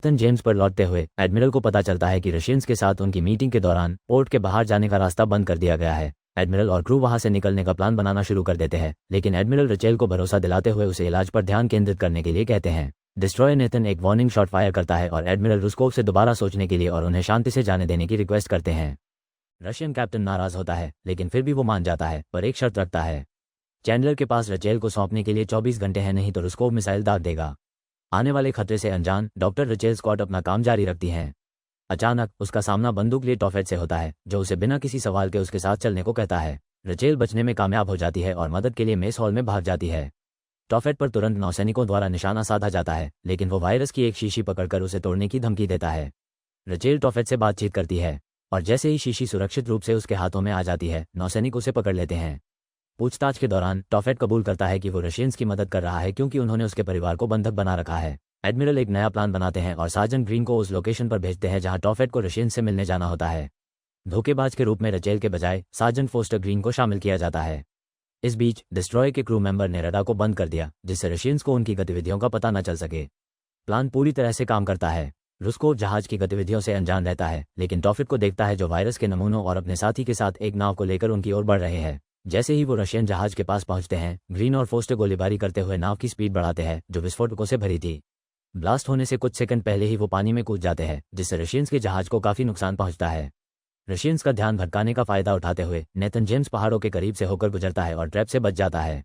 Nathan James पर लौटते हुए एडमिरल को पता चलता है कि रशियंस के साथ उनकी मीटिंग के दौरान पोर्ट के बाहर जाने का रास्ता बंद कर दिया गया है। एडमिरल और क्रू वहां से निकलने का प्लान बनाना शुरू कर देते हैं, लेकिन एडमिरल रचेल को भरोसा दिलाते हुए उसे इलाज पर ध्यान केंद्रित करने के लिए कहते हैं। डिस्ट्रॉयर नेथन एक वार्निंग शॉट फायर करता है और एडमिरल रुस्कोव से दोबारा सोचने के लिए और उन्हें शांति से जाने देने की रिक्वेस्ट करते हैं। रशियन कैप्टन नाराज होता है, लेकिन फिर भी वो मान जाता है, पर एक शर्त रखता है। चैंडलर के पास रचेल को सौंपने के लिए 24 घंटे हैं, नहीं तो रुस्कोव मिसाइल दाग देगा। आने वाले खतरे से अनजान डॉक्टर रचेल स्कॉट अपना काम जारी रखती हैं। अचानक उसका सामना बंदूक लिए टॉफेट से होता है, जो उसे बिना किसी सवाल के उसके साथ चलने को कहता है। रचेल बचने में कामयाब हो जाती है और मदद के लिए मेस हॉल में भाग जाती है। टॉफेट पर तुरंत नौसैनिकों द्वारा निशाना साधा जाता है, लेकिन वो वायरस की एक शीशी पकड़कर उसे तोड़ने की धमकी देता है। रचेल टॉफेट से बातचीत करती है और जैसे ही शीशी सुरक्षित रूप से उसके हाथों में आ जाती है, नौसैनिक उसे पकड़ लेते हैं। पूछताछ के दौरान टॉफेट कबूल करता है कि वो रशियंस की मदद कर रहा है क्योंकि उन्होंने उसके परिवार को बंधक बना रखा है। एडमिरल एक नया प्लान बनाते हैं और सार्जेंट ग्रीन को उस लोकेशन पर भेजते हैं जहां टॉफेट को रशियंस से मिलने जाना होता है। धोखेबाज के रूप में रचेल के बजाय सार्जेंट फोस्टर ग्रीन को शामिल किया जाता है। इस बीच डिस्ट्रॉय के क्रू मेंबर ने रडार को बंद कर दिया, जिससे रशियंस को उनकी गतिविधियों का पता न चल सके। प्लान पूरी तरह से काम करता है। रुस्कोव जहाज की गतिविधियों से अनजान रहता है, लेकिन टॉफेट को देखता है जो वायरस के नमूनों और अपने साथी के साथ एक नाव को लेकर उनकी ओर बढ़ रहे हैं। जैसे ही वो रशियन जहाज के पास पहुंचते हैं, ग्रीन और फोस्टर गोलीबारी करते हुए नाव की स्पीड बढ़ाते हैं, जो विस्फोटकों से भरी थी। ब्लास्ट होने से कुछ सेकंड पहले ही वो पानी में कूद जाते हैं, जिससे रशियंस के जहाज को काफी नुकसान पहुंचता है। रशियंस का ध्यान भटकाने का फायदा उठाते हुए नेथन जेम्स पहाड़ों के करीब से होकर गुजरता है और ट्रैप से बच जाता है।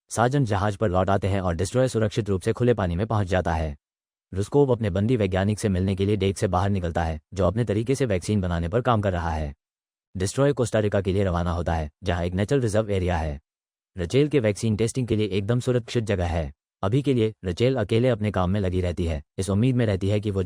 सार्जेंट जहाज पर लौट आते हैं और डिस्ट्रॉयर सुरक्षित रूप से खुले पानी में पहुंच जाता है। रुस्कोव अपने बंदी वैज्ञानिक से मिलने के लिए डेक से बाहर निकलता है, जो अपने तरीके से वैक्सीन बनाने पर काम कर रहा है। डिस्ट्रॉय कोस्टा रिका के लिए रवाना होता है, जहां एक नेचुरल रिजर्व एरिया है। रचेल के वैक्सीन टेस्टिंग के लिए एकदम सुरक्षित जगह है। अभी के लिए रचेल अकेले अपने काम में लगी रहती है, इस उम्मीद में रहती है कि वो